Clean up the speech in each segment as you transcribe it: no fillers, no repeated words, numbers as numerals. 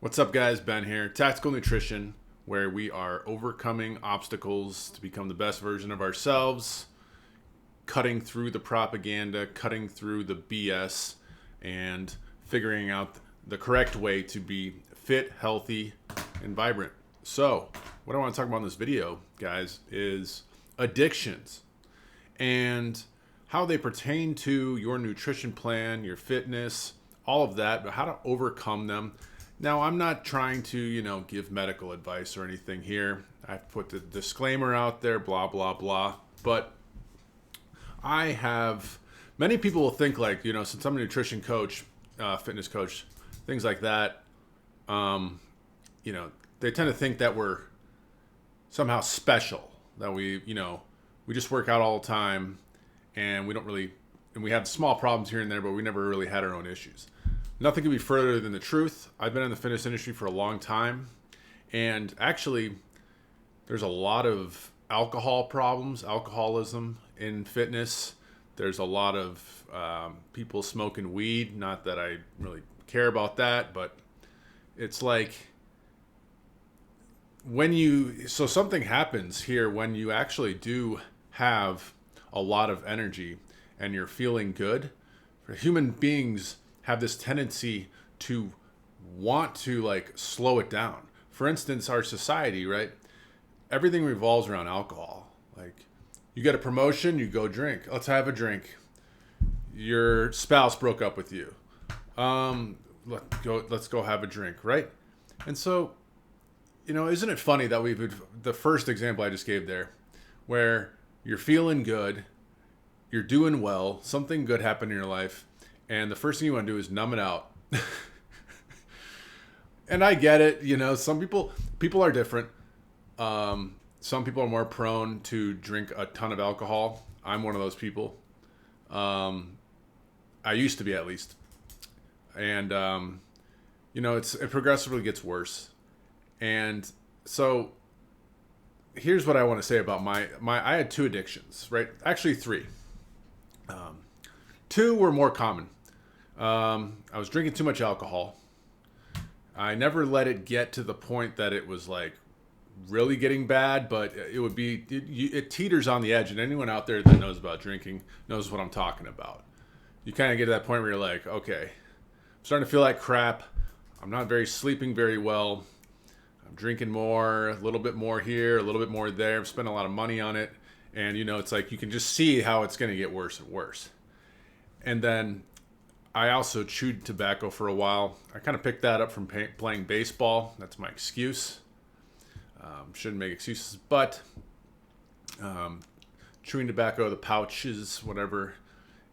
What's up, guys? Ben here. Tactical Nutrition, where we are overcoming obstacles to become the best version of ourselves, cutting through the propaganda, cutting through the BS, and figuring out the correct way to be fit, healthy, and vibrant. So, what I want to talk about in this video, guys, is addictions and how they pertain to your nutrition plan, your fitness, all of that, but how to overcome them. Now, I'm not trying to, give medical advice or anything here. I've put the disclaimer out there, blah, blah, blah. But many people will think like, since I'm a nutrition coach, fitness coach, things like that, they tend to think that we're somehow special, that we just work out all the time and we have small problems here and there, but we never really had our own issues. Nothing could be further than the truth. I've been in the fitness industry for a long time, and actually, there's a lot of alcoholism in fitness. There's a lot of people smoking weed. Not that I really care about that, but it's like so something happens here when you actually do have a lot of energy and you're feeling good. For human beings have this tendency to want to slow it down. For instance, our society, right? Everything revolves around alcohol. Like, you get a promotion, you go drink. Let's have a drink. Your spouse broke up with you. Let's go have a drink, right? And so, isn't it funny that the first example I just gave there, where you're feeling good, you're doing well, something good happened in your life, and the first thing you want to do is numb it out. And I get it, some people are different. Some people are more prone to drink a ton of alcohol. I'm one of those people. I used to be, at least. And, it progressively gets worse. And so here's what I want to say about I had two addictions, right? Actually, three. Two were more common. I was drinking too much alcohol. I never let it get to the point that it was really getting bad, but it teeters on the edge. And anyone out there that knows about drinking knows what I'm talking about. You kind of get to that point where you're like, okay, I'm starting to feel like crap. I'm not sleeping very well. I'm drinking more, a little bit more here, a little bit more there. I've spent a lot of money on it. And, it's like you can just see how it's going to get worse and worse. And then I also chewed tobacco for a while. I kind of picked that up from playing baseball. That's my excuse. Shouldn't make excuses, but chewing tobacco, the pouches, whatever.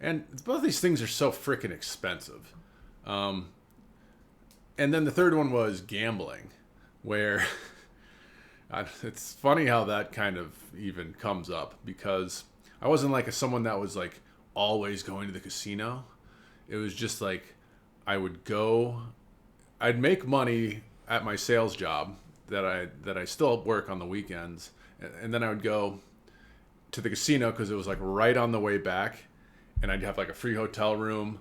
And both these things are so freaking expensive. And then the third one was gambling, where it's funny how that kind of even comes up, because I wasn't someone that was always going to the casino. It was just I'd make money at my sales job that I still work on the weekends, and then I would go to the casino because it was right on the way back, and I'd have a free hotel room,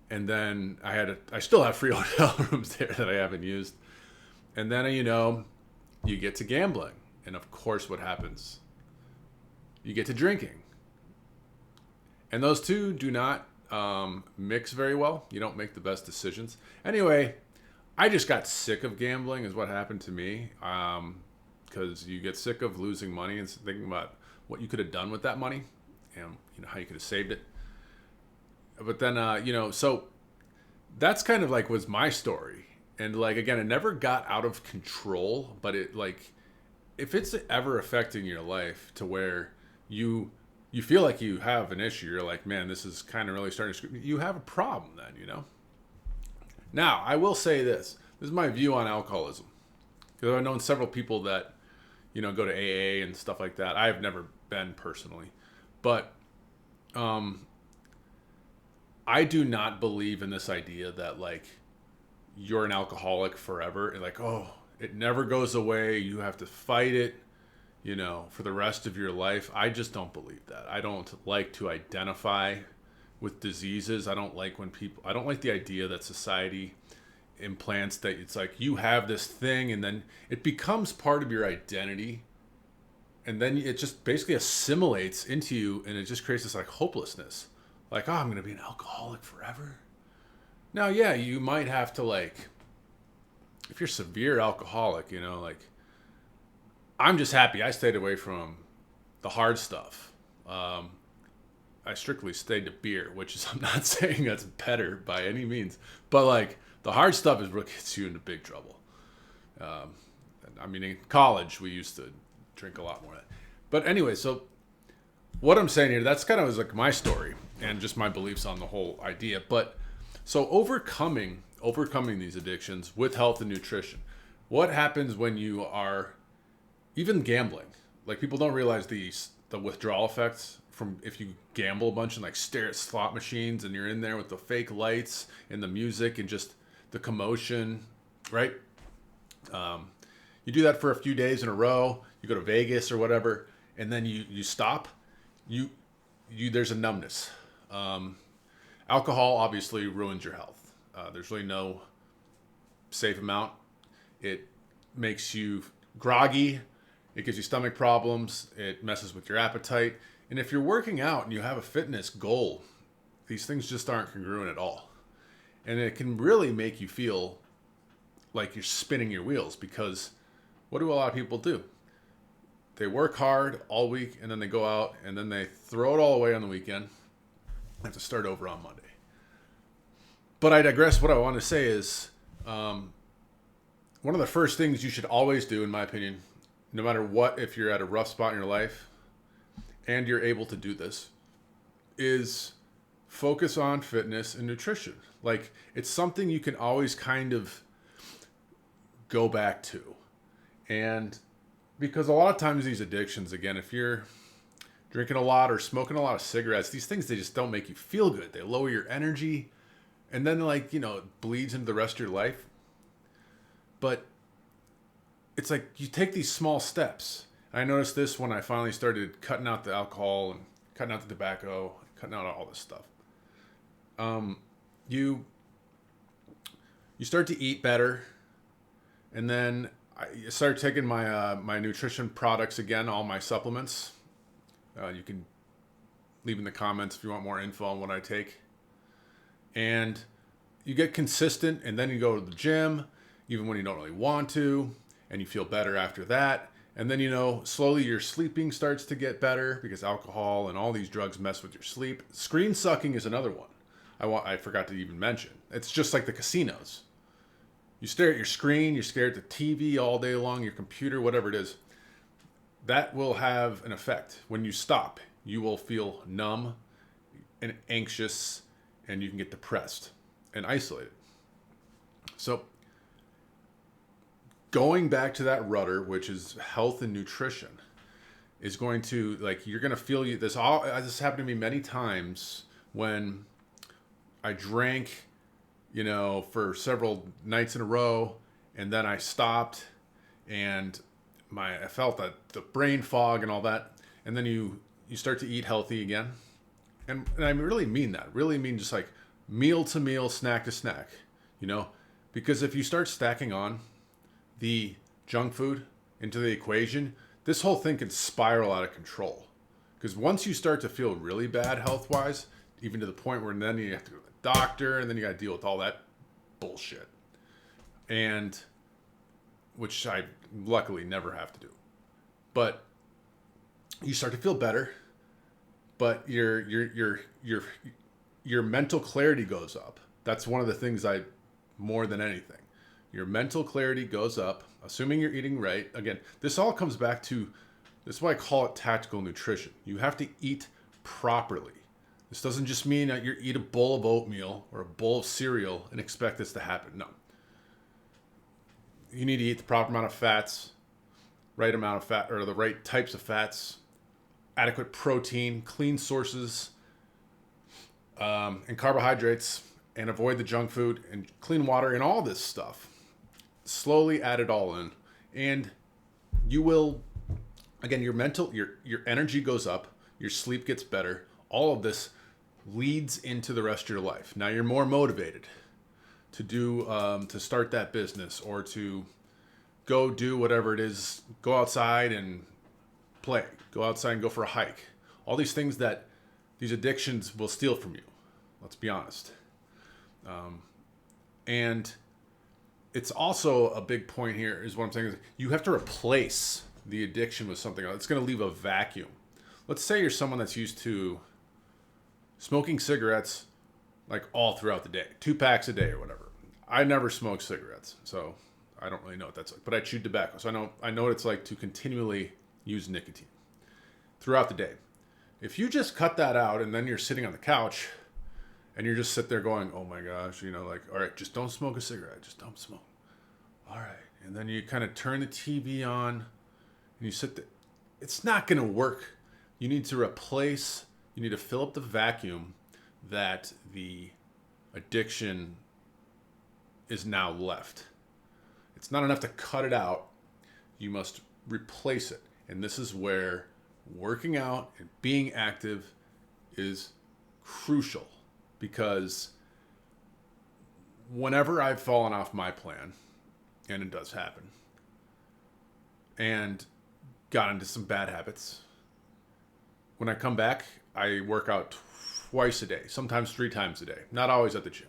and then I still have free hotel rooms there that I haven't used, and then you get to gambling, and of course what happens? You get to drinking, and those two do not mix very well. You don't make the best decisions. Anyway, I just got sick of gambling is what happened to me. Because you get sick of losing money and thinking about what you could have done with that money and how you could have saved it. But then, so that's kind of was my story. And again, it never got out of control, but it if it's ever affecting your life to where you feel like you have an issue, you're like, man, this is kind of really starting to screw. You have a problem then, Now, I will say this. This is my view on alcoholism. Because I've known several people that, go to AA and stuff like that. I have never been personally. But I do not believe in this idea that, you're an alcoholic forever. And it never goes away. You have to fight it. For the rest of your life. I just don't believe that. I don't like to identify with diseases. I don't like the idea that society implants that it's like you have this thing, and then it becomes part of your identity, and then it just basically assimilates into you, and it just creates this like hopelessness, like, oh, I'm gonna be an alcoholic forever. Now, yeah, you might have to, like, if you're severe alcoholic, you know, like, I'm just happy I stayed away from the hard stuff. I strictly stayed to beer, which is, I'm not saying that's better by any means, but like the hard stuff is what gets you into big trouble. I mean, in college, we used to drink a lot more of that. But anyway, so what I'm saying here, that's kind of like my story and just my beliefs on the whole idea. But so overcoming these addictions with health and nutrition, what happens when you are even gambling? Like, people don't realize the withdrawal effects from if you gamble a bunch and like stare at slot machines and you're in there with the fake lights and the music and just the commotion, right? You do that for a few days in a row. You go to Vegas or whatever, and then you stop. There's a numbness. Alcohol obviously ruins your health. There's really no safe amount. It makes you groggy. It gives you stomach problems. It messes with your appetite. And if you're working out and you have a fitness goal, these things just aren't congruent at all. And it can really make you feel like you're spinning your wheels, because what do a lot of people do? They work hard all week, and then they go out and then they throw it all away on the weekend. Have to start over on Monday. But I digress. What I want to say is one of the first things you should always do, in my opinion, no matter what, if you're at a rough spot in your life and you're able to do this, is focus on fitness and nutrition. Like, it's something you can always kind of go back to. And because a lot of times these addictions, again, if you're drinking a lot or smoking a lot of cigarettes, these things, they just don't make you feel good. They lower your energy, and then, like, you know, it bleeds into the rest of your life. But it's like you take these small steps. I noticed this when I finally started cutting out the alcohol and cutting out the tobacco, cutting out all this stuff. You start to eat better, and then I started taking my nutrition products again, all my supplements. You can leave in the comments if you want more info on what I take. And you get consistent, and then you go to the gym, even when you don't really want to, and you feel better after that. And then, you know, slowly your sleeping starts to get better, because alcohol and all these drugs mess with your sleep. Screen sucking is another one I forgot to even mention. It's just like the casinos. You stare at your screen, you stare at the TV all day long, your computer, whatever it is. That will have an effect. When you stop, you will feel numb and anxious, and you can get depressed and isolated. So going back to that rudder, which is health and nutrition, is going to, like, you're going to feel this happened to me many times when I drank, you know, for several nights in a row, and then I stopped, and I felt that the brain fog and all that, and then you start to eat healthy again, and I really mean that, really mean just like meal to meal, snack to snack, you know, because if you start stacking on the junk food into the equation, this whole thing can spiral out of control. Because once you start to feel really bad health-wise, even to the point where then you have to go to the doctor, and then you got to deal with all that bullshit, and which I luckily never have to do. But you start to feel better, but your mental clarity goes up. That's one of the things more than anything. Your mental clarity goes up, assuming you're eating right. Again, this all comes back to, this is why I call it tactical nutrition. You have to eat properly. This doesn't just mean that you eat a bowl of oatmeal or a bowl of cereal and expect this to happen. No. You need to eat the proper amount of fats, right amount of fat, or the right types of fats, adequate protein, clean sources, and carbohydrates, and avoid the junk food, and clean water, and all this stuff. Slowly add it all in, and you will, again, your energy goes up, your sleep gets better. All of this leads into the rest of your life. Now you're more motivated to do to start that business, or to go do whatever it is, go outside and play, go outside and go for a hike. All these things that these addictions will steal from you. Let's be honest. And it's also a big point here is what I'm saying is you have to replace the addiction with something else. It's going to leave a vacuum. Let's say you're someone that's used to smoking cigarettes like all throughout the day, 2 packs a day or whatever. I never smoked cigarettes, so I don't really know what that's like. But I chewed tobacco, so I know what it's like to continually use nicotine throughout the day. If you just cut that out and then you're sitting on the couch and you're just sit there going, oh my gosh, like, all right, just don't smoke a cigarette. Just don't smoke. All right. And then you kind of turn the TV on and you sit there. It's not going to work. You need to fill up the vacuum that the addiction is now left. It's not enough to cut it out. You must replace it. And this is where working out and being active is crucial, because whenever I've fallen off my plan, and it does happen, and got into some bad habits, when I come back, I work out twice a day, sometimes 3 times a day, not always at the gym.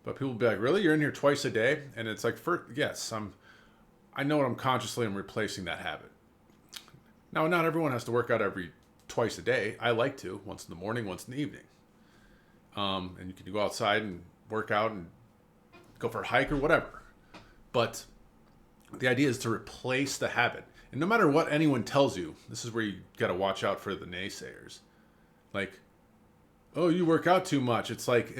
But people will be like, really? You're in here twice a day? And it's like, yes, I know I'm consciously replacing that habit. Now, not everyone has to work out twice a day. I like to, once in the morning, once in the evening. And you can go outside and work out and go for a hike or whatever. But the idea is to replace the habit. And no matter what anyone tells you, this is where you got to watch out for the naysayers. Like, oh, you work out too much. It's like,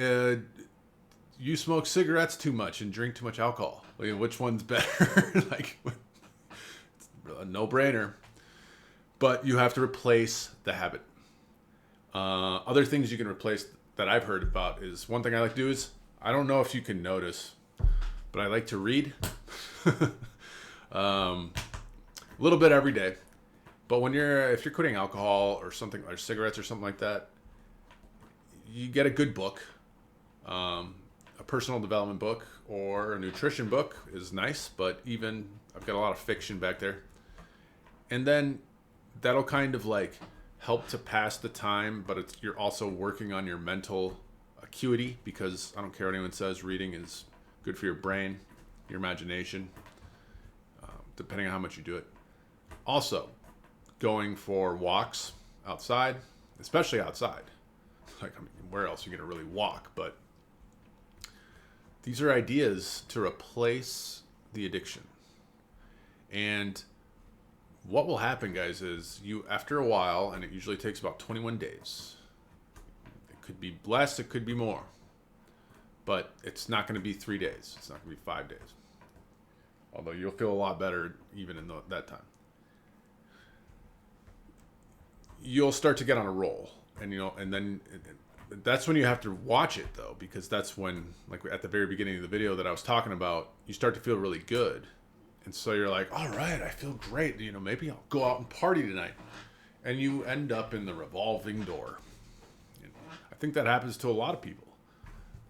you smoke cigarettes too much and drink too much alcohol. Like, which one's better? Like, it's a no-brainer. But you have to replace the habit. Other things you can replace that I've heard about is, one thing I like to do is, I don't know if you can notice, but I like to read a little bit every day. But if you're quitting alcohol or something, or cigarettes or something like that, you get a good book, a personal development book or a nutrition book is nice, but even I've got a lot of fiction back there. And then that'll kind of like help to pass the time, but you're also working on your mental acuity, because I don't care what anyone says, reading is good for your brain, your imagination, depending on how much you do it. Also, going for walks outside, especially outside. Like, I mean, where else are you going to really walk? But these are ideas to replace the addiction. And what will happen, guys, is after a while, and it usually takes about 21 days. It could be less, it could be more. But it's not going to be 3 days. It's not going to be 5 days. Although you'll feel a lot better even in that time. You'll start to get on a roll. And then that's when you have to watch it, though, because that's when, like at the very beginning of the video that I was talking about, you start to feel really good. And so you're like, all right, I feel great. Maybe I'll go out and party tonight. And you end up in the revolving door. I think that happens to a lot of people.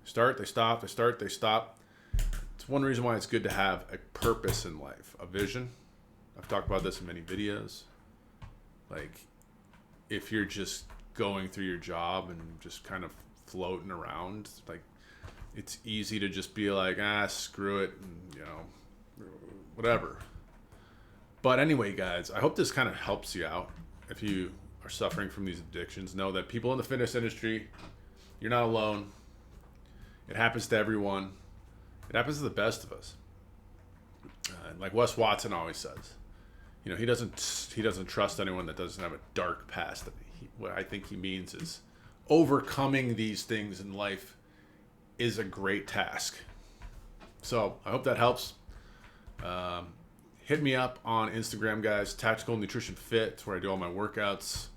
Start, they stop, they start, they stop. It's one reason why it's good to have a purpose in life, a vision. I've talked about this in many videos. Like, if you're just going through your job and just kind of floating around, like, it's easy to just be like, screw it, and, whatever. But anyway, guys, I hope this kind of helps you out. If you are suffering from these addictions, know that people in the fitness industry, you're not alone. It happens to everyone. It happens to the best of us. Like Wes Watson always says, he doesn't trust anyone that doesn't have a dark past. What I think he means is overcoming these things in life is a great task. So I hope that helps. Hit me up on Instagram, guys. Tactical Nutrition Fit. It's where I do all my workouts.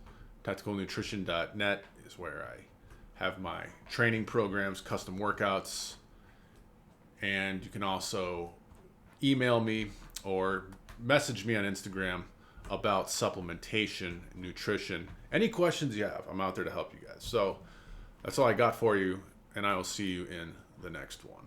Tacticalnutrition.net is where I have my training programs, custom workouts. And you can also email me or message me on Instagram about supplementation, nutrition. Any questions you have, I'm out there to help you guys. So that's all I got for you, and I will see you in the next one.